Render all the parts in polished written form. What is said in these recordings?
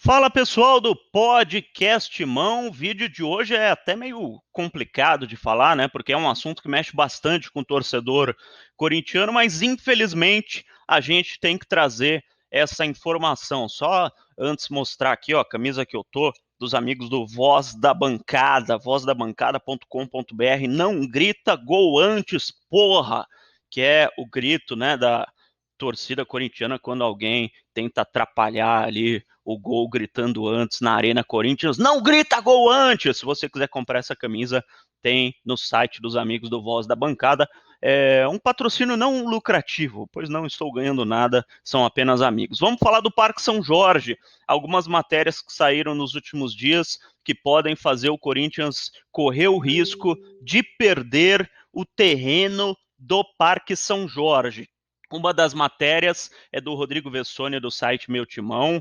Fala pessoal do Podcast Mão, o vídeo de hoje é até meio complicado de falar, né? Porque é um assunto que mexe bastante com o torcedor corintiano, mas infelizmente a gente tem que trazer essa informação. Só antes mostrar aqui, ó, a camisa que eu tô, dos amigos do Voz da Bancada, vozdabancada.com.br. Não grita gol antes, porra! Que é o grito, né, da torcida corintiana quando alguém tenta atrapalhar ali o gol gritando antes na Arena Corinthians. Não grita gol antes! Se você quiser comprar essa camisa, tem no site dos amigos do Voz da Bancada. É um patrocínio não lucrativo, pois não estou ganhando nada, são apenas amigos. Vamos falar do Parque São Jorge. Algumas matérias que saíram nos últimos dias que podem fazer o Corinthians correr o risco de perder o terreno do Parque São Jorge. Uma das matérias é do Rodrigo Vessone, do site Meu Timão,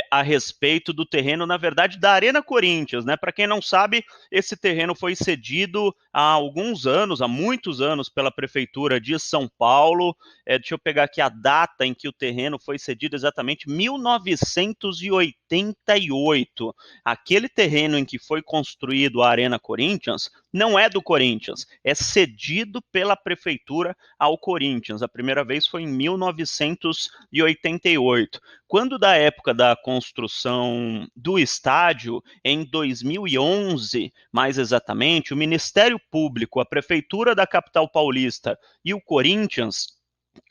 a respeito do terreno, na verdade, da Arena Corinthians, né? Para quem não sabe, esse terreno foi cedido há alguns anos, há muitos anos, pela Prefeitura de São Paulo. Deixa eu pegar aqui a data em que o terreno foi cedido, exatamente 1988. Aquele terreno em que foi construído a Arena Corinthians não é do Corinthians, é cedido pela Prefeitura ao Corinthians. A primeira vez foi em 1988. Quando da época da construção do estádio, em 2011, mais exatamente, o Ministério Público, a Prefeitura da capital paulista e o Corinthians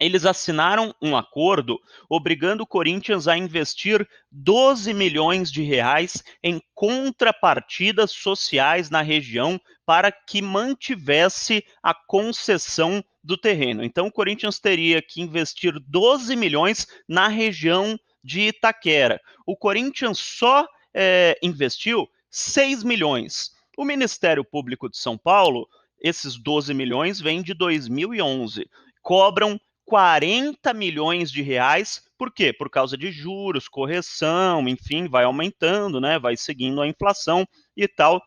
eles assinaram um acordo obrigando o Corinthians a investir 12 milhões de reais em contrapartidas sociais na região para que mantivesse a concessão do terreno. Então, o Corinthians teria que investir 12 milhões na região de Itaquera. O Corinthians só investiu 6 milhões. O Ministério Público de São Paulo, esses 12 milhões vêm de 2011, cobram 40 milhões de reais. Por quê? Por causa de juros, correção, enfim, vai aumentando, né? Vai seguindo a inflação e tal.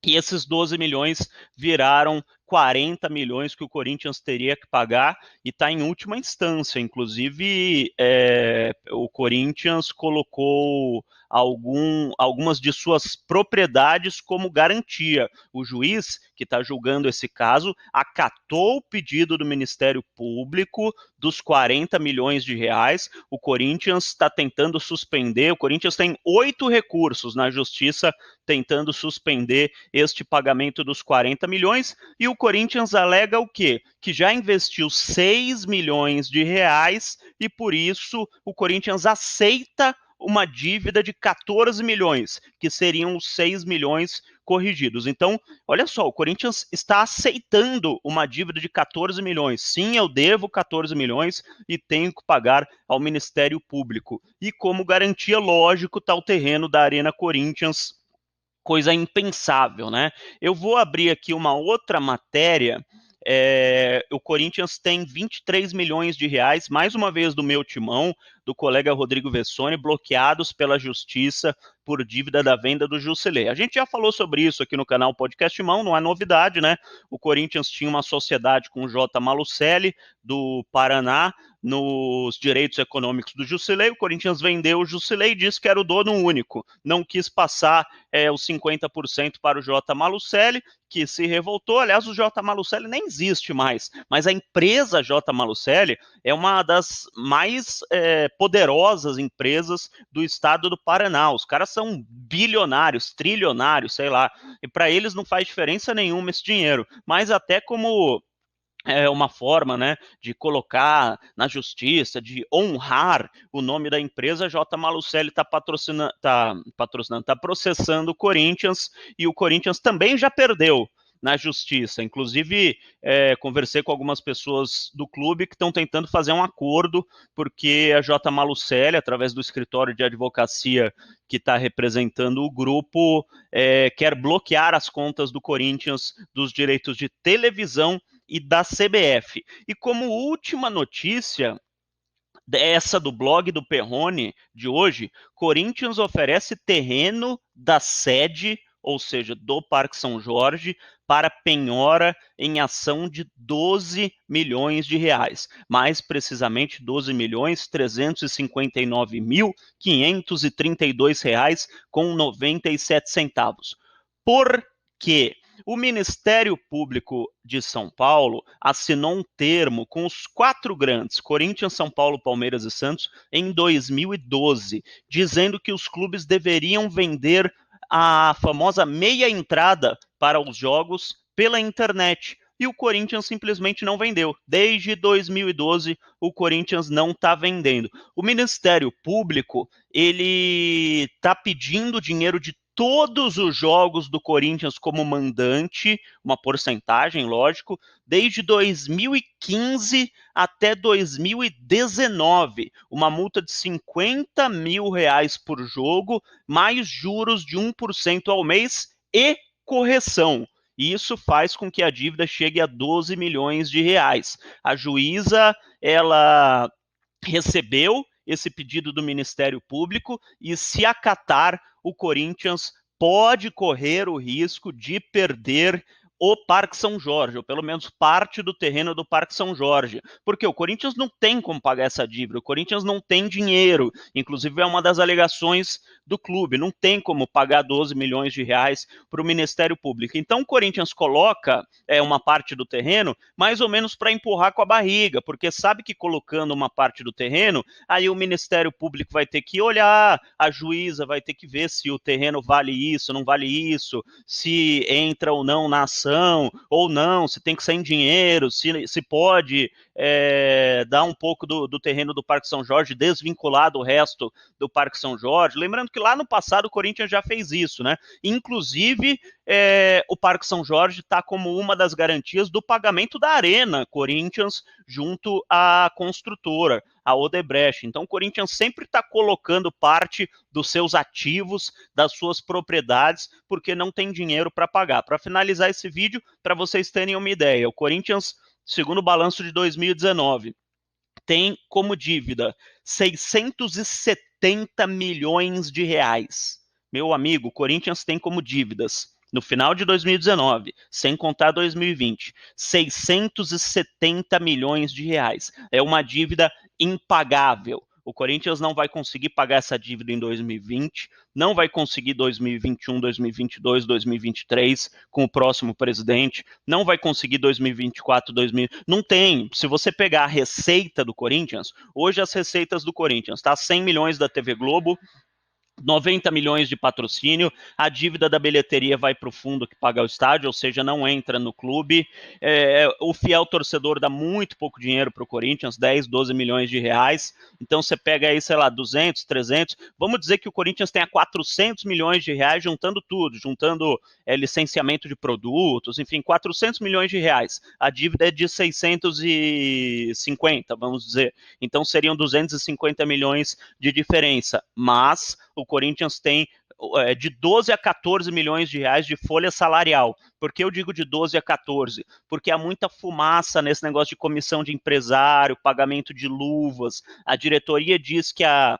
E esses 12 milhões viraram 40 milhões que o Corinthians teria que pagar e está em última instância. Inclusive, o Corinthians colocou algumas de suas propriedades como garantia. O juiz que está julgando esse caso acatou o pedido do Ministério Público dos 40 milhões de reais. O Corinthians está tentando suspender. O Corinthians tem 8 recursos na justiça tentando suspender este pagamento dos 40 milhões, e o Corinthians alega o quê? Que já investiu 6 milhões de reais e por isso o Corinthians aceita uma dívida de 14 milhões, que seriam os 6 milhões corrigidos. Então, olha só, o Corinthians está aceitando uma dívida de 14 milhões. Sim, eu devo 14 milhões e tenho que pagar ao Ministério Público. E como garantia, lógico, está o terreno da Arena Corinthians, coisa impensável, né? Eu vou abrir aqui uma outra matéria. O Corinthians tem 23 milhões de reais, mais uma vez do Meu Timão, do colega Rodrigo Vessone, bloqueados pela justiça por dívida da venda do Jusilei. A gente já falou sobre isso aqui no canal Podcast Mão, não é novidade, né? O Corinthians tinha uma sociedade com o J. Malucelli, do Paraná, nos direitos econômicos do Jusilei. O Corinthians vendeu o Jusilei e disse que era o dono único. Não quis passar os 50% para o J. Malucelli, que se revoltou. Aliás, o J. Malucelli nem existe mais, mas a empresa J. Malucelli é uma das mais poderosas empresas do estado do Paraná. Os caras são bilionários, trilionários, sei lá, e para eles não faz diferença nenhuma esse dinheiro, mas até como uma forma, né, de colocar na justiça, de honrar o nome da empresa. J. Malucelli está tá processando o Corinthians, e o Corinthians também já perdeu na justiça. Inclusive, conversei com algumas pessoas do clube que estão tentando fazer um acordo, porque a J. Malucelli, através do escritório de advocacia que está representando o grupo, quer bloquear as contas do Corinthians dos direitos de televisão e da CBF. E como última notícia, essa do blog do Perrone de hoje, Corinthians oferece terreno da sede ou seja, do Parque São Jorge, para penhora em ação de 12 milhões de reais, mais precisamente 12.359.532 reais com 97 centavos. Por quê? O Ministério Público de São Paulo assinou um termo com os quatro grandes, Corinthians, São Paulo, Palmeiras e Santos, em 2012, dizendo que os clubes deveriam vender a famosa meia entrada para os jogos pela internet. E o Corinthians simplesmente não vendeu. Desde 2012, o Corinthians não está vendendo. O Ministério Público, ele está pedindo dinheiro de todos os jogos do Corinthians como mandante, uma porcentagem, lógico, desde 2015 até 2019, uma multa de 50 mil reais por jogo, mais juros de 1% ao mês e correção. E isso faz com que a dívida chegue a 12 milhões de reais. A juíza, ela recebeu esse pedido do Ministério Público e, se acatar, o Corinthians pode correr o risco de perder o Parque São Jorge, ou pelo menos parte do terreno do Parque São Jorge, porque o Corinthians não tem como pagar essa dívida, o Corinthians não tem dinheiro, inclusive é uma das alegações do clube, não tem como pagar 12 milhões de reais para o Ministério Público. Então o Corinthians coloca uma parte do terreno mais ou menos para empurrar com a barriga, porque sabe que colocando uma parte do terreno, aí o Ministério Público vai ter que olhar, a juíza vai ter que ver se o terreno vale isso, não vale isso, se entra ou não na ação, ou não, se tem que sair em dinheiro, se pode dar um pouco do terreno do Parque São Jorge, desvincular do resto do Parque São Jorge. Lembrando que lá no passado o Corinthians já fez isso, né? Inclusive, o Parque São Jorge está como uma das garantias do pagamento da Arena Corinthians junto à construtora, a Odebrecht. Então o Corinthians sempre está colocando parte dos seus ativos, das suas propriedades, porque não tem dinheiro para pagar. Para finalizar esse vídeo, para vocês terem uma ideia, o Corinthians, segundo o balanço de 2019, tem como dívida 670 milhões de reais. Meu amigo, o Corinthians tem como dívidas, no final de 2019, sem contar 2020, 670 milhões de reais. É uma dívida impagável. O Corinthians não vai conseguir pagar essa dívida em 2020, não vai conseguir 2021, 2022, 2023 com o próximo presidente, não vai conseguir 2024, 2000. Não tem. Se você pegar a receita do Corinthians, hoje as receitas do Corinthians, tá? 100 milhões da TV Globo, 90 milhões de patrocínio, a dívida da bilheteria vai para o fundo que paga o estádio, ou seja, não entra no clube. O fiel torcedor dá muito pouco dinheiro para o Corinthians, 10, 12 milhões de reais. Então você pega aí, sei lá, 200, 300. Vamos dizer que o Corinthians tenha 400 milhões de reais juntando tudo, juntando licenciamento de produtos, enfim, 400 milhões de reais. A dívida é de 650, vamos dizer. Então seriam 250 milhões de diferença. Mas o Corinthians tem de 12 a 14 milhões de reais de folha salarial. Por que eu digo de 12 a 14? Porque há muita fumaça nesse negócio de comissão de empresário, pagamento de luvas. A diretoria diz que a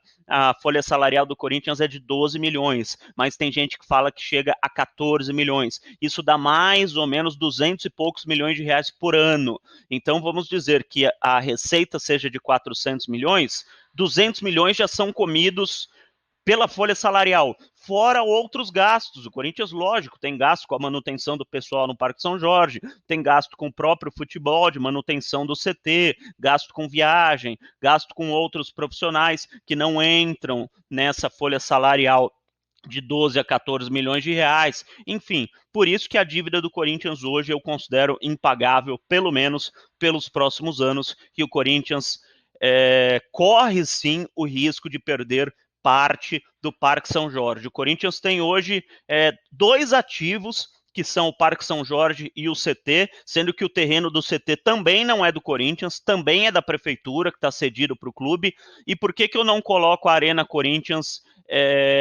folha salarial do Corinthians é de 12 milhões, mas tem gente que fala que chega a 14 milhões. Isso dá mais ou menos 200 e poucos milhões de reais por ano. Então vamos dizer que a receita seja de 400 milhões, 200 milhões já são comidos pela folha salarial, fora outros gastos. O Corinthians, lógico, tem gasto com a manutenção do pessoal no Parque São Jorge, tem gasto com o próprio futebol, de manutenção do CT, gasto com viagem, gasto com outros profissionais que não entram nessa folha salarial de 12 a 14 milhões de reais. Enfim, por isso que a dívida do Corinthians hoje eu considero impagável, pelo menos pelos próximos anos, que o Corinthians corre sim o risco de perder parte do Parque São Jorge. O Corinthians tem hoje dois ativos, que são o Parque São Jorge e o CT, sendo que o terreno do CT também não é do Corinthians, também é da prefeitura, que está cedido para o clube. E por que eu não coloco a Arena Corinthians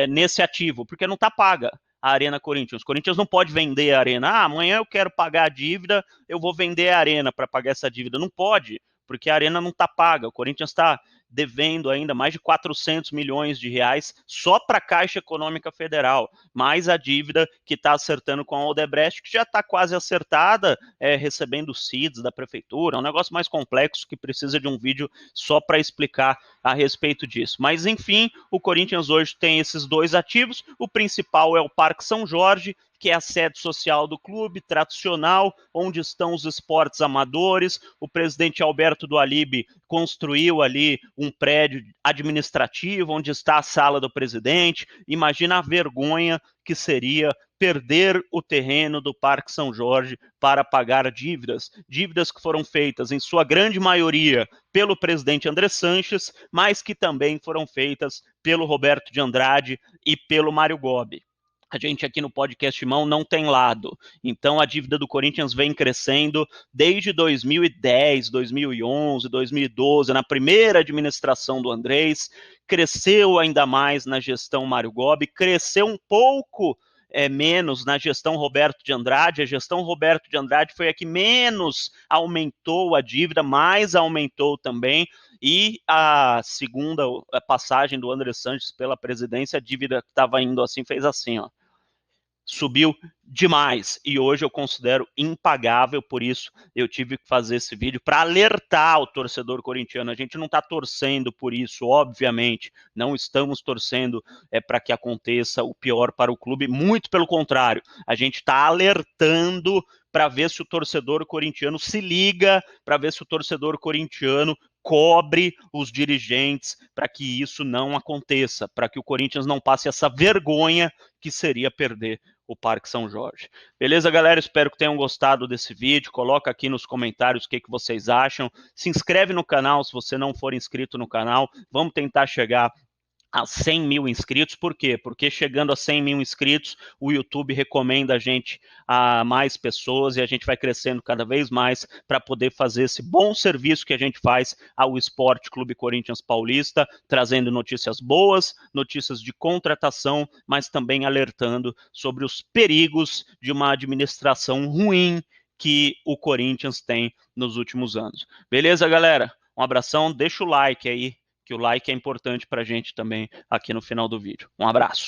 nesse ativo? Porque não está paga a Arena Corinthians. O Corinthians não pode vender a Arena. Amanhã eu quero pagar a dívida, eu vou vender a Arena para pagar essa dívida. Não pode, porque a Arena não está paga. O Corinthians está devendo ainda mais de 400 milhões de reais só para a Caixa Econômica Federal, mais a dívida que está acertando com a Odebrecht, que já está quase acertada, recebendo CIDs da prefeitura, é um negócio mais complexo que precisa de um vídeo só para explicar a respeito disso. Mas, enfim, o Corinthians hoje tem esses dois ativos, o principal é o Parque São Jorge, que é a sede social do clube, tradicional, onde estão os esportes amadores. O presidente Alberto do Alibe construiu ali um prédio administrativo, onde está a sala do presidente. Imagina a vergonha que seria perder o terreno do Parque São Jorge para pagar dívidas que foram feitas, em sua grande maioria, pelo presidente André Sanches, mas que também foram feitas pelo Roberto de Andrade e pelo Mário Gobi. A gente aqui no podcast Mão não tem lado. Então a dívida do Corinthians vem crescendo desde 2010, 2011, 2012, na primeira administração do Andrés, cresceu ainda mais na gestão Mário Gobi, cresceu um pouco menos na gestão Roberto de Andrade. A gestão Roberto de Andrade foi a que menos aumentou a dívida, mais aumentou também. E a segunda passagem do André Sanches pela presidência, a dívida que estava indo assim, fez assim, ó. Subiu demais e hoje eu considero impagável, por isso eu tive que fazer esse vídeo para alertar o torcedor corintiano. A gente não está torcendo por isso, obviamente, não estamos torcendo para que aconteça o pior para o clube, muito pelo contrário, a gente está alertando para ver se o torcedor corintiano se liga, para ver se o torcedor corintiano cobre os dirigentes para que isso não aconteça, para que o Corinthians não passe essa vergonha que seria perder o Parque São Jorge. Beleza, galera? Espero que tenham gostado desse vídeo. Coloca aqui nos comentários o que vocês acham. Se inscreve no canal se você não for inscrito no canal. Vamos tentar chegar a 100 mil inscritos. Por quê? Porque chegando a 100 mil inscritos, o YouTube recomenda a gente a mais pessoas e a gente vai crescendo cada vez mais para poder fazer esse bom serviço que a gente faz ao Esporte Clube Corinthians Paulista, trazendo notícias boas, notícias de contratação, mas também alertando sobre os perigos de uma administração ruim que o Corinthians tem nos últimos anos. Beleza, galera? Um abração, deixa o like aí, que o like é importante para a gente também aqui no final do vídeo. Um abraço.